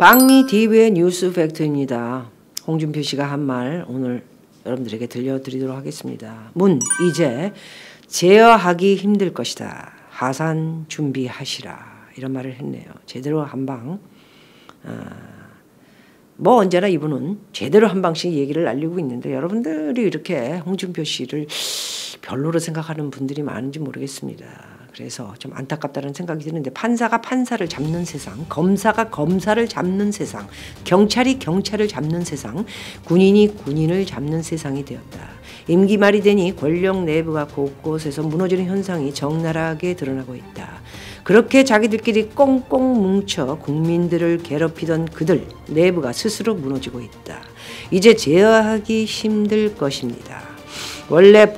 박미 TV의 뉴스 팩트입니다. 홍준표 씨가 한 말 오늘 여러분들에게 들려드리도록 하겠습니다. 이제 제어하기 힘들 것이다. 하산 준비하시라. 이런 말을 했네요. 제대로 한 방. 뭐 언제나 이분은 제대로 한 방씩 얘기를 알리고 있는데 여러분들이 이렇게 홍준표 씨를 별로로 생각하는 분들이 많은지 모르겠습니다. 그래서 좀 안타깝다는 생각이 드는데 판사가 판사를 잡는 세상, 검사가 검사를 잡는 세상, 경찰이 경찰을 잡는 세상, 군인이 군인을 잡는 세상이 되었다. 임기 말이 되니 권력 내부가 곳곳에서 무너지는 현상이 적나라하게 드러나고 있다. 그렇게 자기들끼리 꽁꽁 뭉쳐 국민들을 괴롭히던 그들 내부가 스스로 무너지고 있다. 이제 제어하기 힘들 것입니다. 원래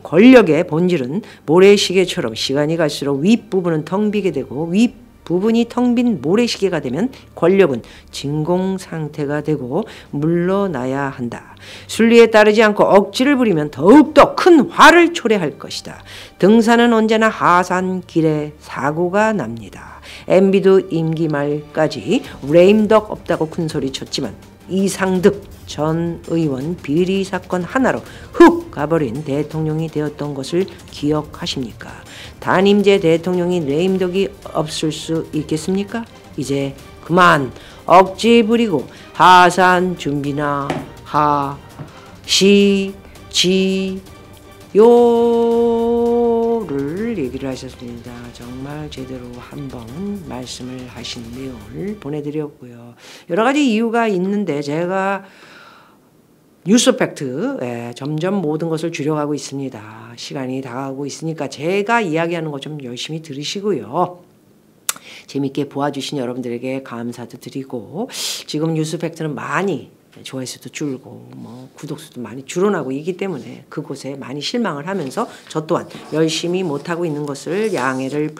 권력의 본질은 모래시계처럼 시간이 갈수록 윗부분은 텅 비게 되고 윗부분이 텅 빈 모래시계가 되면 권력은 진공 상태가 되고 물러나야 한다. 순리에 따르지 않고 억지를 부리면 더욱더 큰 화를 초래할 것이다. 등산은 언제나 하산길에 사고가 납니다. MB도 임기 말까지 레임덕 없다고 큰소리 쳤지만 이상득 전 의원 비리 사건 하나로 훅 가버린 대통령이 되었던 것을 기억하십니까? 단임제 대통령이 레임덕이 없을 수 있겠습니까? 이제 그만 억지 부리고 하산 준비나 하시지요를 얘기를 하셨습니다. 정말 제대로 한번 말씀을 하신 내용을 보내드렸고요. 여러 가지 이유가 있는데 제가 뉴스 팩트 점점 모든 것을 줄여가고 있습니다. 시간이 다가오고 있으니까 제가 이야기하는 것 좀 열심히 들으시고요. 재밌게 보아주신 여러분들에게 감사도 드리고 지금 뉴스 팩트는 많이 조회수도 줄고 구독수도 많이 줄어나고 있기 때문에 그곳에 많이 실망을 하면서 저 또한 열심히 못하고 있는 것을 양해를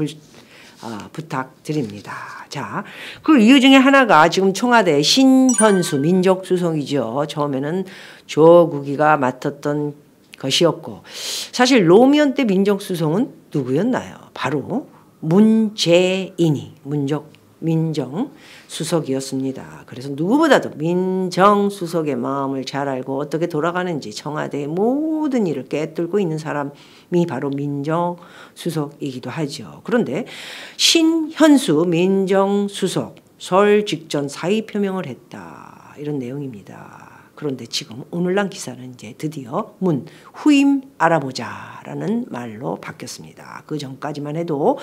부탁드립니다. 자, 그 이유 중에 하나가 지금 청와대 신현수 민정수석이죠. 처음에는 조국이가 맡았던 것이었고 사실 노무현 때 민정수석은 누구였나요? 바로 문재인이 민정수석이었습니다. 그래서 누구보다도 민정수석의 마음을 잘 알고 어떻게 돌아가는지 청와대의 모든 일을 꿰뚫고 있는 사람이 바로 민정수석이기도 하죠. 그런데 신현수 민정수석 설 직전 사의 표명을 했다. 이런 내용입니다. 그런데 지금 오늘 난 기사는 이제 드디어 후임 알아보자라는 말로 바뀌었습니다. 그 전까지만 해도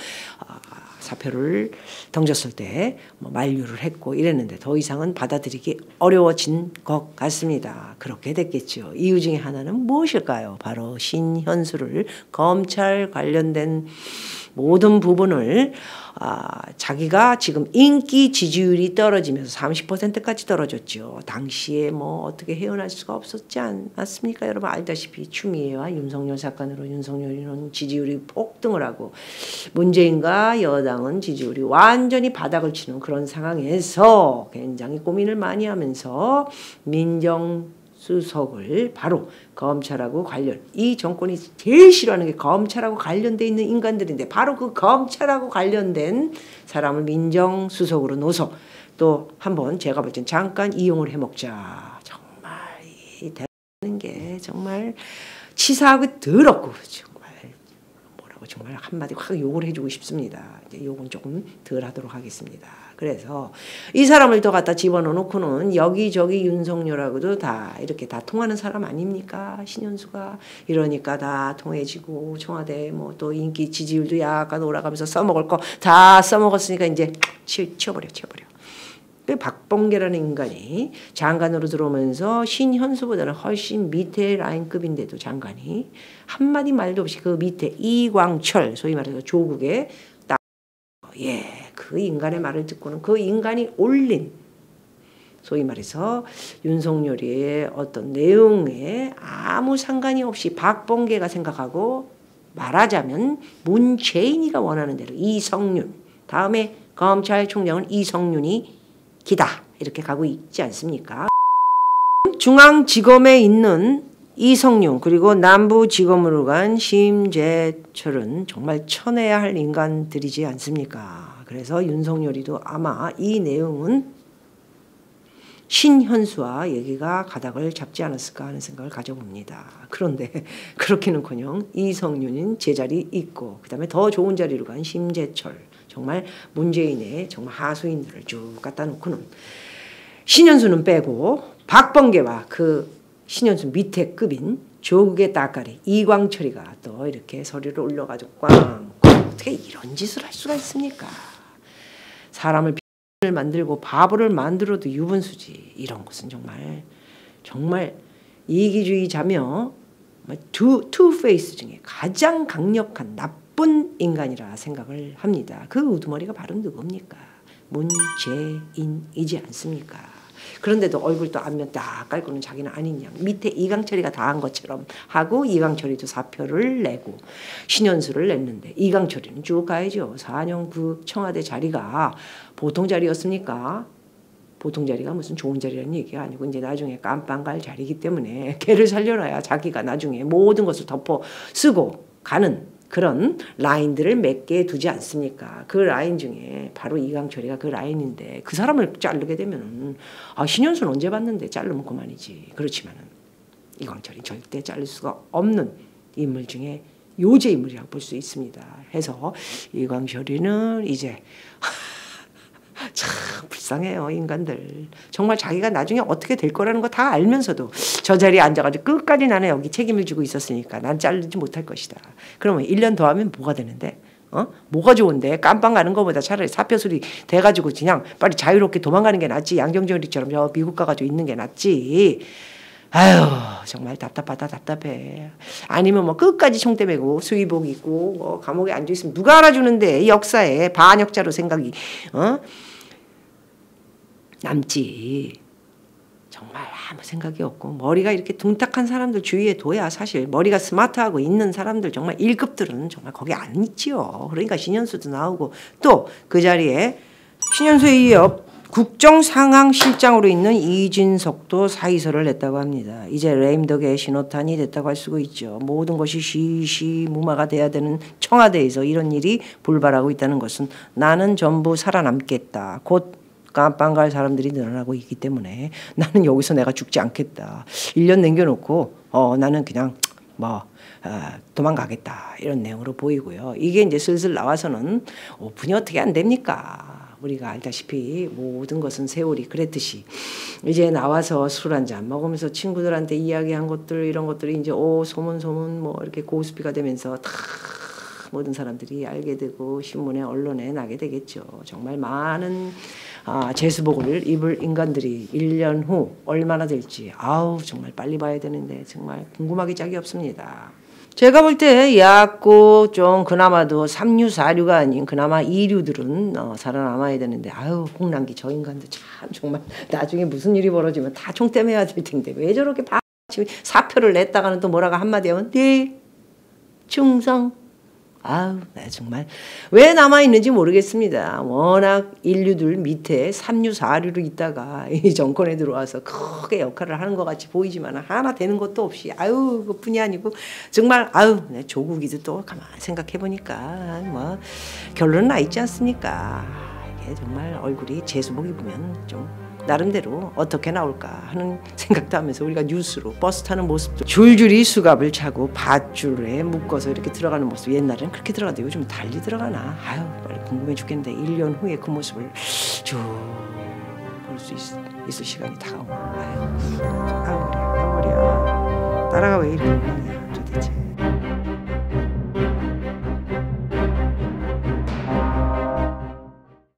사표를 던졌을 때 만류를 했고 이랬는데 더 이상은 받아들이기 어려워진 것 같습니다. 그렇게 됐겠죠. 이유 중에 하나는 무엇일까요? 바로 신현수를 검찰 관련된 모든 부분을 자기가 지금 인기 지지율이 떨어지면서 30%까지 떨어졌죠. 당시에 어떻게 헤어날 수가 없었지 않았습니까? 여러분 알다시피 추미애와 윤석열 사건으로 윤석열이는 지지율이 폭등을 하고 문재인과 여당은 지지율이 완전히 바닥을 치는 그런 상황에서 굉장히 고민을 많이 하면서 민정수석을 바로 검찰하고 이 정권이 제일 싫어하는 게 검찰하고 관련돼 있는 인간들인데 바로 그 검찰하고 관련된 사람을 민정수석으로 넣어서 또 한번 제가 볼 땐 잠깐 이용을 해먹자. 정말 이 대하는 게 정말 치사하고 더럽고 정말 뭐라고 정말 한마디 확 욕을 해주고 싶습니다. 이제 욕은 조금 덜 하도록 하겠습니다. 그래서 이 사람을 더 갖다 집어넣어놓고는 여기저기 윤석열하고도 다 이렇게 다 통하는 사람 아닙니까? 신현수가. 이러니까 다 통해지고 청와대 또 인기 지지율도 약간 올라가면서 써먹을 거 다 써먹었으니까 이제 치워버려. 박범계라는 인간이 장관으로 들어오면서 신현수보다는 훨씬 밑에 라인급인데도 장관이 한마디 말도 없이 그 밑에 이광철 소위 말해서 조국의 그 인간의 말을 듣고는 그 인간이 올린 소위 말해서 윤석열의 어떤 내용에 아무 상관이 없이 박범계가 생각하고 말하자면 문재인이가 원하는 대로 이성윤 다음에 검찰총장은 이성윤이 기다 이렇게 가고 있지 않습니까? 중앙지검에 있는 이성윤 그리고 남부지검으로 간 심재철은 정말 쳐내야 할 인간들이지 않습니까? 그래서 윤석열이도 아마 이 내용은 신현수와 얘기가 가닥을 잡지 않았을까 하는 생각을 가져봅니다. 그런데 그렇기는커녕 이성윤은 제자리 있고 그다음에 더 좋은 자리로 간 심재철, 정말 문재인의 정말 하수인들을 쭉 갖다 놓고는 신현수는 빼고 박범계와 그 신현수 밑에 급인 조국의 따까리 이광철이가 또 이렇게 서류를 올려가지고 꽝꽝. 어떻게 이런 짓을 할 수가 있습니까? 사람을 만들고 바보를 만들어도 유분수지. 이런 것은 정말 이기주의자며 투페이스 중에 가장 강력한 나쁜 인간이라 생각을 합니다. 그 우두머리가 바로 누굽니까? 문재인이지 않습니까? 그런데도 얼굴도 안면 딱 깔고는 자기는 아닌 양 밑에 이강철이가 다 한 것처럼 하고 이강철이도 사표를 내고 신현수를 냈는데 이강철이는 쭉 가야죠. 4년 그 청와대 자리가 보통 자리였습니까? 보통 자리가 무슨 좋은 자리라는 얘기가 아니고 이제 나중에 깜빵 갈 자리이기 때문에 걔를 살려놔야 자기가 나중에 모든 것을 덮어 쓰고 가는 그런 라인들을 몇 개 두지 않습니까? 그 라인 중에 바로 이강철이가 그 라인인데 그 사람을 자르게 되면은 신현수는 언제 봤는데 자르면 그만이지. 그렇지만은 이강철이 절대 자를 수가 없는 인물 중에 요제 인물이라고 볼 수 있습니다. 해서 이강철이는 이제 참 불쌍해요. 인간들. 정말 자기가 나중에 어떻게 될 거라는 거 다 알면서도 저 자리에 앉아가지고 끝까지 나는 여기 책임을 지고 있었으니까 난 자르지 못할 것이다. 그러면 1년 더 하면 뭐가 되는데? 뭐가 좋은데? 깜빵 가는 것보다 차라리 사표 수리 돼가지고 그냥 빨리 자유롭게 도망가는 게 낫지. 양경정리처럼 저 미국 가가지고 있는 게 낫지. 아유 정말 답답하다 답답해. 아니면 뭐 끝까지 총대 메고 수의복 입고 뭐 감옥에 앉아있으면 누가 알아주는데 역사에 반역자로 생각이 남지. 정말 아무 생각이 없고 머리가 이렇게 둥탁한 사람들 주위에 둬야 사실 머리가 스마트하고 있는 사람들 정말 1급들은 정말 거기 안 있지요. 그러니까 신현수도 나오고 또 그 자리에 신현수에 이어 국정상황실장으로 있는 이진석도 사의서를 냈다고 합니다. 이제 레임덕의 신호탄이 됐다고 할 수가 있죠. 모든 것이 시시무마가 돼야 되는 청와대에서 이런 일이 불발하고 있다는 것은 나는 전부 살아남겠다. 곧 깜빵 갈 사람들이 늘어나고 있기 때문에 나는 여기서 내가 죽지 않겠다. 1년 남겨놓고 나는 그냥 도망가겠다. 이런 내용으로 보이고요. 이게 이제 슬슬 나와서는 오픈이 어떻게 안 됩니까? 우리가 알다시피 모든 것은 세월이 그랬듯이 이제 나와서 술 한잔 먹으면서 친구들한테 이야기한 것들 이런 것들이 이제 소문 뭐 이렇게 고스피가 되면서 다 모든 사람들이 알게 되고 신문에 언론에 나게 되겠죠. 정말 많은 재수복을 입을 인간들이 1년 후 얼마나 될지 정말 빨리 봐야 되는데 정말 궁금하기 짝이 없습니다. 제가 볼 때 약고 좀 그나마도 3류 4류가 아닌 그나마 2류들은 살아남아야 되는데 홍남기 저 인간도 참 정말 나중에 무슨 일이 벌어지면 다 총대매야 될 텐데 왜 저렇게 사표를 냈다가는 또 뭐라고 한마디 하면 네 충성. 나 정말 왜 남아있는지 모르겠습니다. 워낙 인류들 밑에 3류 4류로 있다가 이 정권에 들어와서 크게 역할을 하는 것 같이 보이지만 하나 되는 것도 없이 그뿐이 아니고 정말 조국이도 또 가만히 생각해보니까 뭐 결론은 나 있지 않습니까? 이게 정말 얼굴이 재수복 입으면 좀 나름대로 어떻게 나올까 하는 생각도 하면서 우리가 뉴스로 버스 타는 모습도 줄줄이 수갑을 차고 밧줄에 묶어서 이렇게 들어가는 모습 옛날에는 그렇게 들어가는데 요즘 달리 들어가나 빨리 궁금해 죽겠는데 1년 후에 그 모습을 쭉 볼 수 있을 시간이 다가오나 머리야 따라가 왜 이러는 거냐.